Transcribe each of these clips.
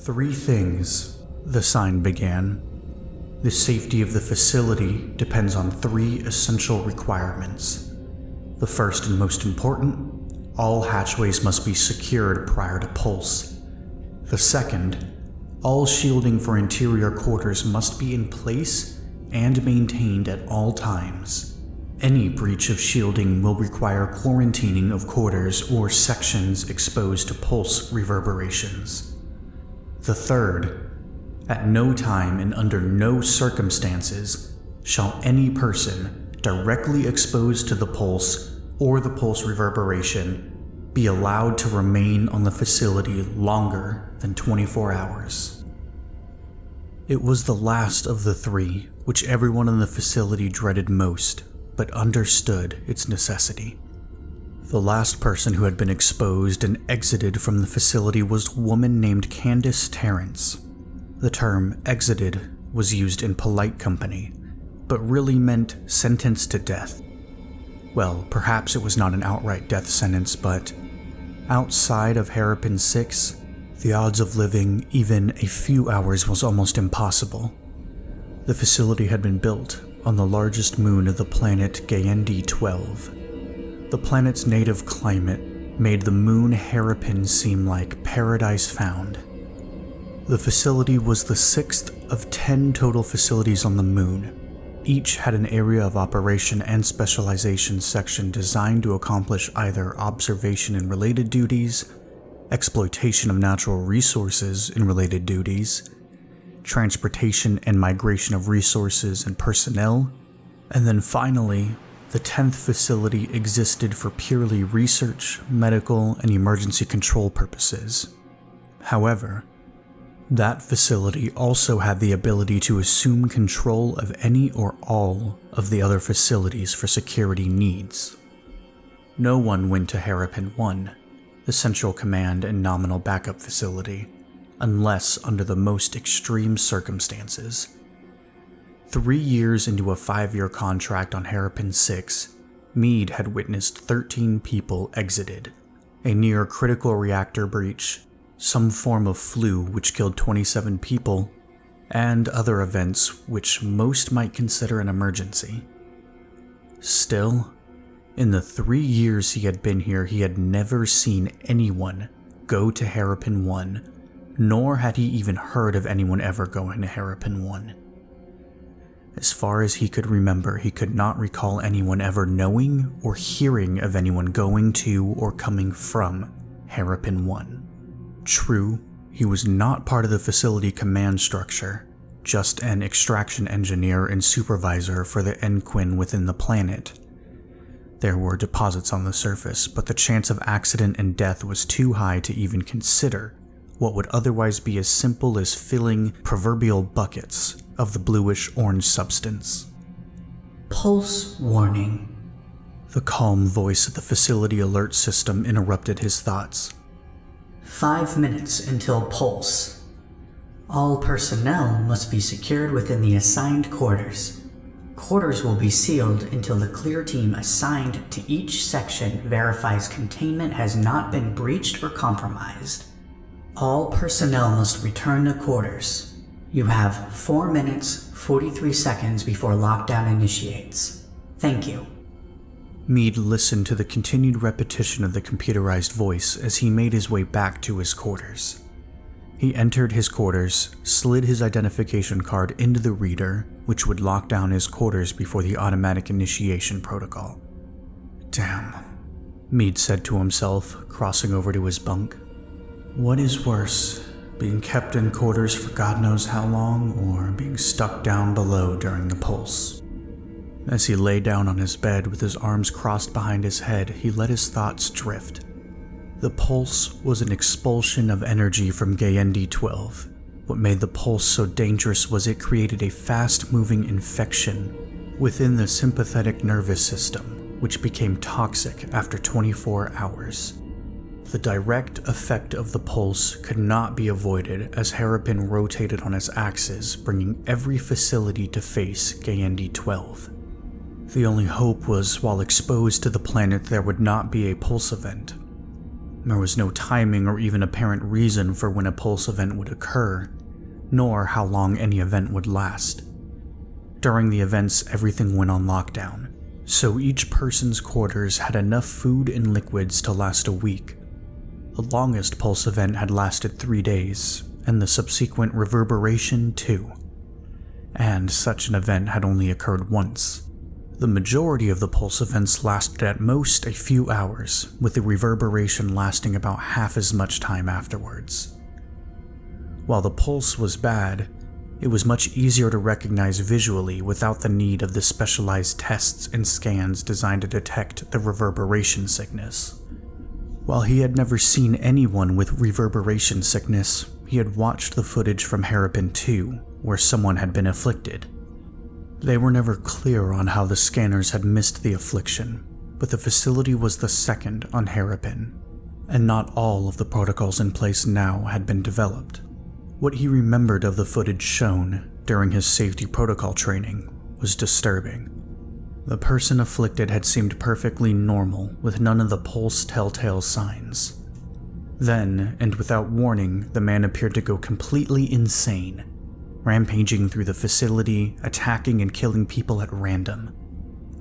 3 things, the sign began. The safety of the facility depends on 3 essential requirements. The first and most important, all hatchways must be secured prior to pulse. The second, all shielding for interior quarters must be in place and maintained at all times. Any breach of shielding will require quarantining of quarters or sections exposed to pulse reverberations. The third, at no time and under no circumstances shall any person directly exposed to the pulse or the pulse reverberation be allowed to remain on the facility longer than 24 hours. It was the last of the 3 which everyone in the facility dreaded most, but understood its necessity. The last person who had been exposed and exited from the facility was a woman named Candace Terrence. The term exited was used in polite company, but really meant sentenced to death. Well, perhaps it was not an outright death sentence, but outside of Harrapin 6, the odds of living even a few hours was almost impossible. The facility had been built on the largest moon of the planet Gayendi-12. The planet's native climate made the moon Harrapin seem like paradise found. The facility was the 6th of 10 total facilities on the moon. Each had an area of operation and specialization section designed to accomplish either observation and related duties, exploitation of natural resources and related duties, transportation and migration of resources and personnel, and then finally, the 10th facility existed for purely research, medical, and emergency control purposes. However, that facility also had the ability to assume control of any or all of the other facilities for security needs. No one went to Harrapin 1, the central command and nominal backup facility, unless under the most extreme circumstances. 3 years into a 5-year contract on Harrapin 6, Meade had witnessed 13 people exited, a near-critical reactor breach, some form of flu which killed 27 people, and other events which most might consider an emergency. Still, in the 3 years he had been here, he had never seen anyone go to Harrapin 1, nor had he even heard of anyone ever going to Harrapin 1. As far as he could remember, he could not recall anyone ever knowing or hearing of anyone going to or coming from Harrapin 1. True, he was not part of the facility command structure, just an extraction engineer and supervisor for the Enquin within the planet. There were deposits on the surface, but the chance of accident and death was too high to even consider what would otherwise be as simple as filling proverbial buckets of the bluish-orange substance. Pulse warning. The calm voice of the facility alert system interrupted his thoughts. 5 minutes until pulse. All personnel must be secured within the assigned quarters. Quarters will be sealed until the clear team assigned to each section verifies containment has not been breached or compromised. All personnel must return to quarters. You have 4 minutes, 43 seconds before lockdown initiates. Thank you. Meade listened to the continued repetition of the computerized voice as he made his way back to his quarters. He entered his quarters, slid his identification card into the reader, which would lock down his quarters before the automatic initiation protocol. Damn, Meade said to himself, crossing over to his bunk. What is worse, being kept in quarters for God knows how long, or being stuck down below during the pulse? As he lay down on his bed with his arms crossed behind his head, he let his thoughts drift. The pulse was an expulsion of energy from Gayendi-12. What made the pulse so dangerous was it created a fast-moving infection within the sympathetic nervous system, which became toxic after 24 hours. The direct effect of the pulse could not be avoided as Harrapin rotated on its axis, bringing every facility to face Gayendi-12. The only hope was, while exposed to the planet, there would not be a pulse event. There was no timing or even apparent reason for when a pulse event would occur, nor how long any event would last. During the events, everything went on lockdown, so each person's quarters had enough food and liquids to last a week. The longest pulse event had lasted 3 days, and the subsequent reverberation 2. And such an event had only occurred once. The majority of the pulse events lasted at most a few hours, with the reverberation lasting about half as much time afterwards. While the pulse was bad, it was much easier to recognize visually without the need of the specialized tests and scans designed to detect the reverberation sickness. While he had never seen anyone with reverberation sickness, he had watched the footage from Harrapin 2, where someone had been afflicted. They were never clear on how the scanners had missed the affliction, but the facility was the second on Harrapin, and not all of the protocols in place now had been developed. What he remembered of the footage shown during his safety protocol training was disturbing. The person afflicted had seemed perfectly normal with none of the pulse telltale signs. Then, and without warning, the man appeared to go completely insane, rampaging through the facility, attacking and killing people at random.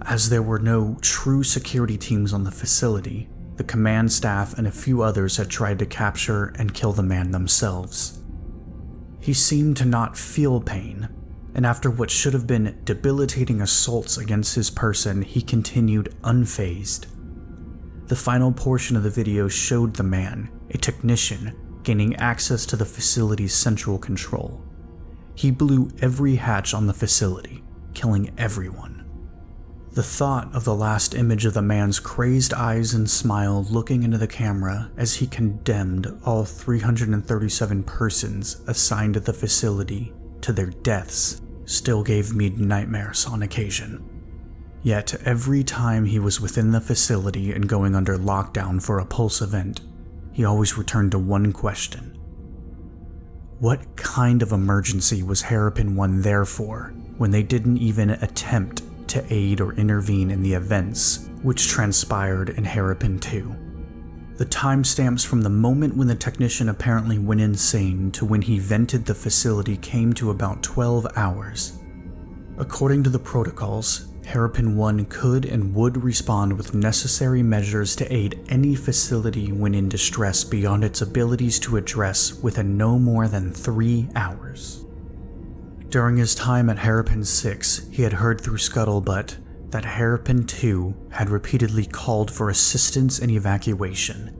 As there were no true security teams on the facility, the command staff and a few others had tried to capture and kill the man themselves. He seemed to not feel pain, and after what should have been debilitating assaults against his person, he continued unfazed. The final portion of the video showed the man, a technician, gaining access to the facility's central control. He blew every hatch on the facility, killing everyone. The thought of the last image of the man's crazed eyes and smile looking into the camera as he condemned all 337 persons assigned to the facility to their deaths still gave me nightmares on occasion. Yet every time he was within the facility and going under lockdown for a pulse event, he always returned to one question. What kind of emergency was Harrapin 1 there for when they didn't even attempt to aid or intervene in the events which transpired in Harrapin 2? The timestamps from the moment when the technician apparently went insane to when he vented the facility came to about 12 hours. According to the protocols, Harrapin 1 could and would respond with necessary measures to aid any facility when in distress beyond its abilities to address within no more than 3 hours. During his time at Harrapin 6, he had heard through scuttlebutt that Harrapin 2 had repeatedly called for assistance and evacuation.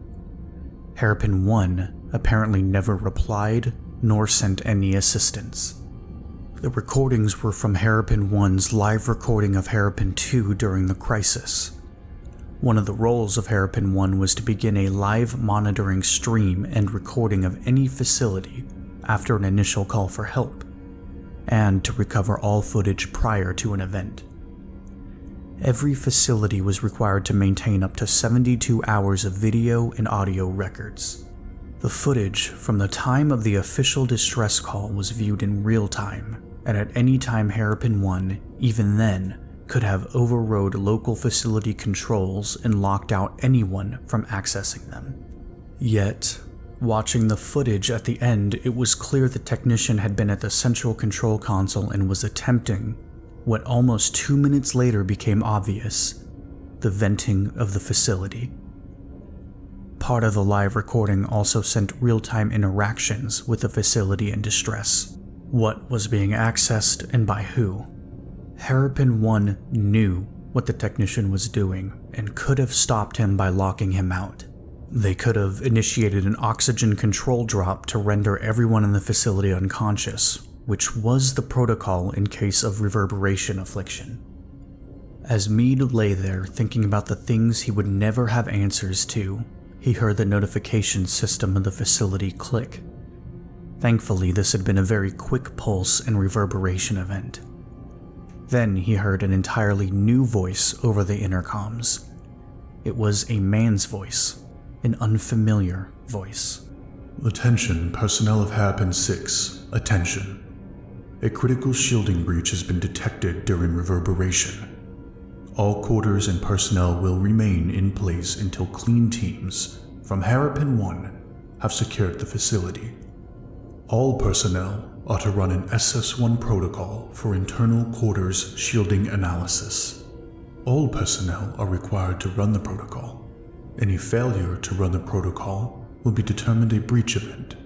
Harrapin 1 apparently never replied nor sent any assistance. The recordings were from Harrapin 1's live recording of Harrapin 2 during the crisis. One of the roles of Harrapin 1 was to begin a live monitoring stream and recording of any facility after an initial call for help, and to recover all footage prior to an event. Every facility was required to maintain up to 72 hours of video and audio records. The footage from the time of the official distress call was viewed in real time, and at any time Harrapin 1, even then, could have overrode local facility controls and locked out anyone from accessing them. Yet, watching the footage at the end, it was clear the technician had been at the central control console and was attempting what almost 2 minutes later became obvious: the venting of the facility. Part of the live recording also sent real-time interactions with the facility in distress. What was being accessed and by who? Harrapin 1 knew what the technician was doing and could have stopped him by locking him out. They could have initiated an oxygen control drop to render everyone in the facility unconscious, which was the protocol in case of reverberation affliction. As Meade lay there thinking about the things he would never have answers to, he heard the notification system of the facility click. Thankfully, this had been a very quick pulse and reverberation event. Then he heard an entirely new voice over the intercoms. It was a man's voice, an unfamiliar voice. Attention, personnel of Harrapin 6. Attention. A critical shielding breach has been detected during reverberation. All quarters and personnel will remain in place until clean teams, from Harrapin 1 have secured the facility. All personnel are to run an SS-1 protocol for internal quarters shielding analysis. All personnel are required to run the protocol. Any failure to run the protocol will be determined a breach event.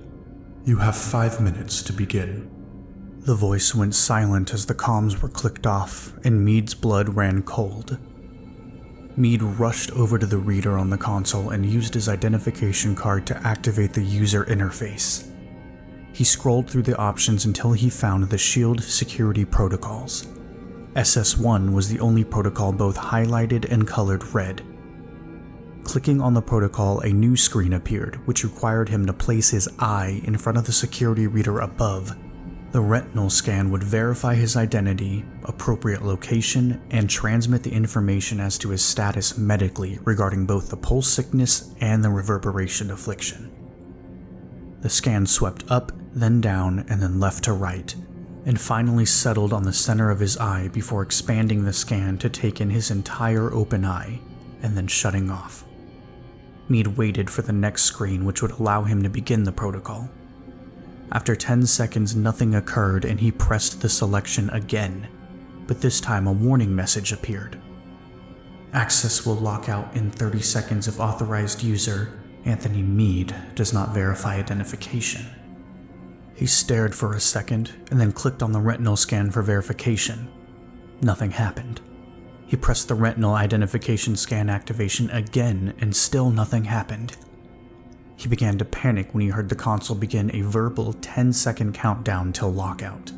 You have 5 minutes to begin. The voice went silent as the comms were clicked off, and Mead's blood ran cold. Mead rushed over to the reader on the console and used his identification card to activate the user interface. He scrolled through the options until he found the SHIELD security protocols. SS-1 was the only protocol both highlighted and colored red. Clicking on the protocol, a new screen appeared, which required him to place his eye in front of the security reader above. The retinal scan would verify his identity, appropriate location, and transmit the information as to his status medically regarding both the pulse sickness and the reverberation affliction. The scan swept up, then down, and then left to right, and finally settled on the center of his eye before expanding the scan to take in his entire open eye, and then shutting off. Mead waited for the next screen, which would allow him to begin the protocol. After 10 seconds, nothing occurred, and he pressed the selection again, but this time a warning message appeared. Access will lock out in 30 seconds if authorized user Anthony Mead does not verify identification. He stared for a second and then clicked on the retinal scan for verification. Nothing happened. He pressed the retinal identification scan activation again and still nothing happened. He began to panic when he heard the console begin a verbal 10-second countdown till lockout.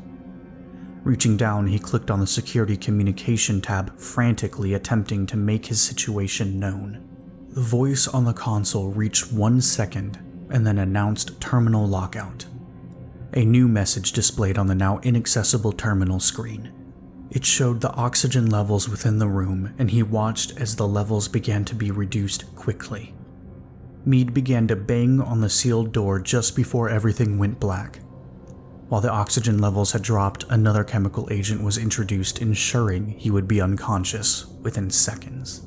Reaching down, he clicked on the security communication tab, frantically attempting to make his situation known. The voice on the console reached 1 second and then announced terminal lockout. A new message displayed on the now inaccessible terminal screen. It showed the oxygen levels within the room, and he watched as the levels began to be reduced quickly. Mead began to bang on the sealed door just before everything went black. While the oxygen levels had dropped, another chemical agent was introduced, ensuring he would be unconscious within seconds.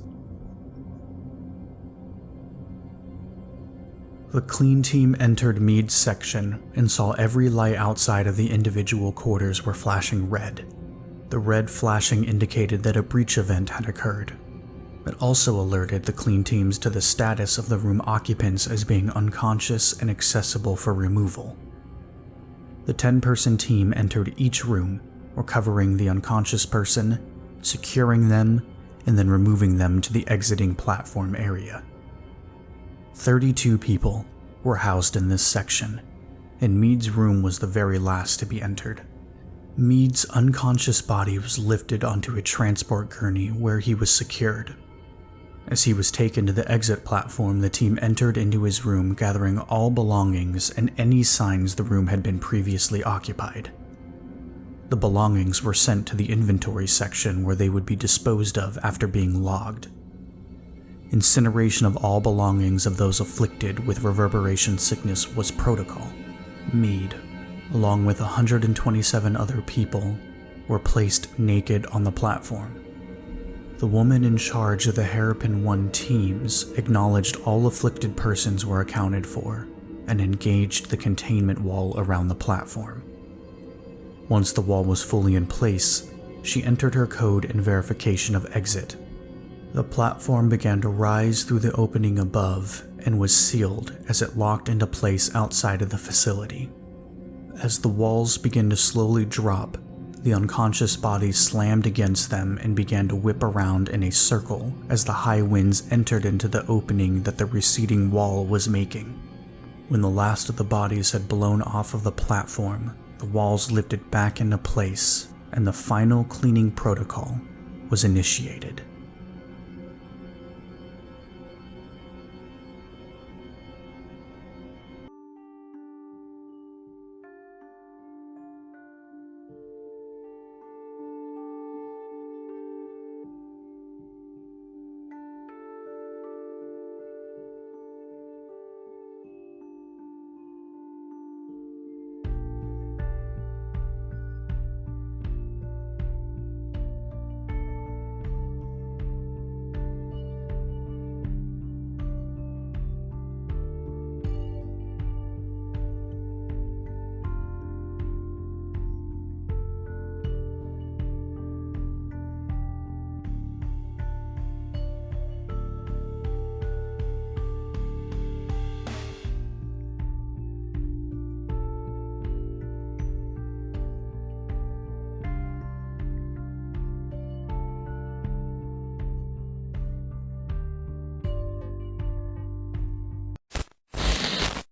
The clean team entered Mead's section and saw every light outside of the individual quarters were flashing red. The red flashing indicated that a breach event had occurred. It also alerted the clean teams to the status of the room occupants as being unconscious and accessible for removal. The 10-person team entered each room, recovering the unconscious person, securing them, and then removing them to the exiting platform area. 32 people were housed in this section, and Mead's room was the very last to be entered. Mead's unconscious body was lifted onto a transport gurney where he was secured. As he was taken to the exit platform, the team entered into his room, gathering all belongings and any signs the room had been previously occupied. The belongings were sent to the inventory section where they would be disposed of after being logged. Incineration of all belongings of those afflicted with reverberation sickness was protocol. Mead, along with 127 other people, were placed naked on the platform. The woman in charge of the Harrapin 1 teams acknowledged all afflicted persons were accounted for and engaged the containment wall around the platform. Once the wall was fully in place, she entered her code and verification of exit. The platform began to rise through the opening above and was sealed as it locked into place outside of the facility. As the walls began to slowly drop, the unconscious bodies slammed against them and began to whip around in a circle as the high winds entered into the opening that the receding wall was making. When the last of the bodies had blown off of the platform, the walls lifted back into place and the final cleaning protocol was initiated.